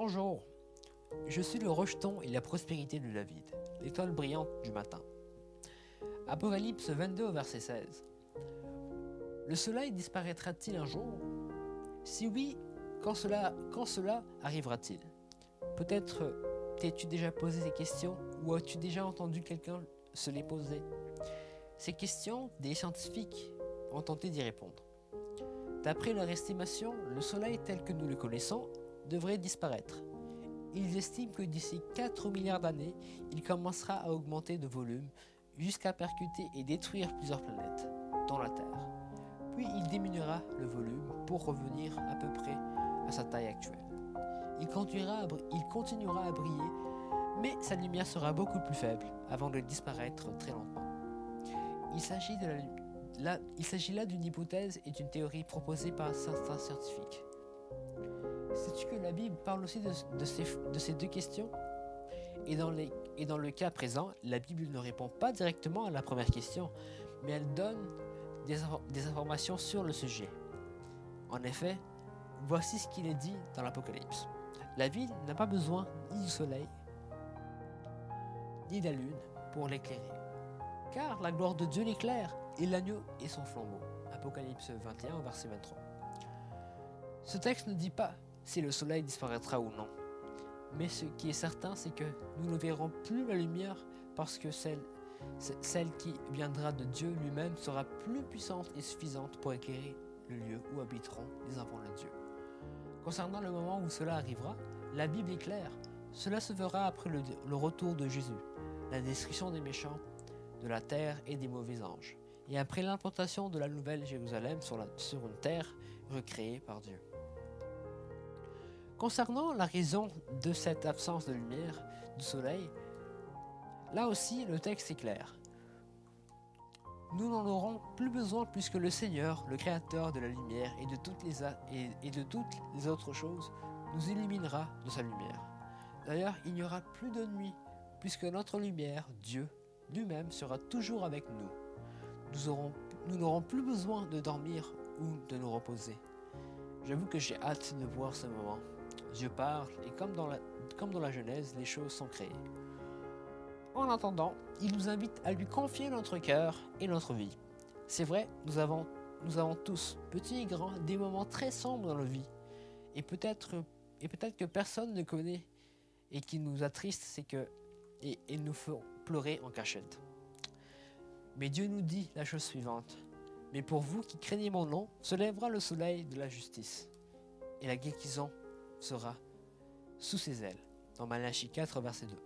Bonjour, je suis le rejeton et la prospérité de David, l'étoile brillante du matin. Apocalypse 22 au verset 16. Le soleil disparaîtra-t-il un jour? Si oui, quand cela arrivera-t-il? Peut-être t'es-tu déjà posé ces questions ou as-tu déjà entendu quelqu'un se les poser? Ces questions, des scientifiques ont tenté d'y répondre. D'après leur estimation, le soleil tel que nous le connaissons devrait disparaître. Ils estiment que d'ici 4 milliards d'années, il commencera à augmenter de volume jusqu'à percuter et détruire plusieurs planètes, dont la Terre. Puis il diminuera le volume pour revenir à peu près à sa taille actuelle. Il continuera à briller, mais sa lumière sera beaucoup plus faible avant de disparaître très lentement. Il s'agit là d'une hypothèse et d'une théorie proposée par certains scientifiques. Sais-tu que la Bible parle aussi de ces deux questions? Et dans le cas présent, la Bible ne répond pas directement à la première question, mais elle donne des informations sur le sujet. En effet, voici ce qu'il est dit dans l'Apocalypse. La ville n'a pas besoin ni du soleil, ni de la lune pour l'éclairer, car la gloire de Dieu l'éclaire, et l'agneau est son flambeau. Apocalypse 21, verset 23. Ce texte ne dit pas si le soleil disparaîtra ou non, mais ce qui est certain, c'est que nous ne verrons plus la lumière parce que celle qui viendra de Dieu lui-même sera plus puissante et suffisante pour éclairer le lieu où habiteront les enfants de Dieu. Concernant le moment où cela arrivera, la Bible est claire. Cela se fera après le retour de Jésus, la destruction des méchants, de la terre et des mauvais anges, et après l'implantation de la nouvelle Jérusalem sur une terre recréée par Dieu. Concernant la raison de cette absence de lumière du soleil, là aussi le texte est clair. Nous n'en aurons plus besoin puisque le Seigneur, le Créateur de la lumière et de toutes les autres choses, nous illuminera de sa lumière. D'ailleurs, il n'y aura plus de nuit puisque notre lumière, Dieu lui-même, sera toujours avec nous. Nous n'aurons plus besoin de dormir ou de nous reposer. J'avoue que j'ai hâte de voir ce moment. Dieu parle et comme dans la Genèse, les choses sont créées. En attendant, il nous invite à lui confier notre cœur et notre vie. C'est vrai, nous avons tous, petits et grands, des moments très sombres dans nos vies. Et peut-être que personne ne connaît et qui nous attriste, et nous font pleurer en cachette. Mais Dieu nous dit la chose suivante. Mais pour vous qui craignez mon nom, se lèvera le soleil de la justice, et la guérison sera sous ses ailes. Dans Malachie 4, verset 2.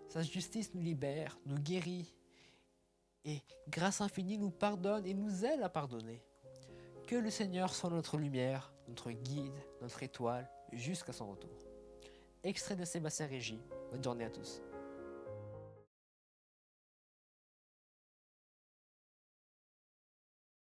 Sa justice nous libère, nous guérit, et grâce infinie nous pardonne et nous aide à pardonner. Que le Seigneur soit notre lumière, notre guide, notre étoile, jusqu'à son retour. Extrait de Sébastien Régis. Bonne journée à tous.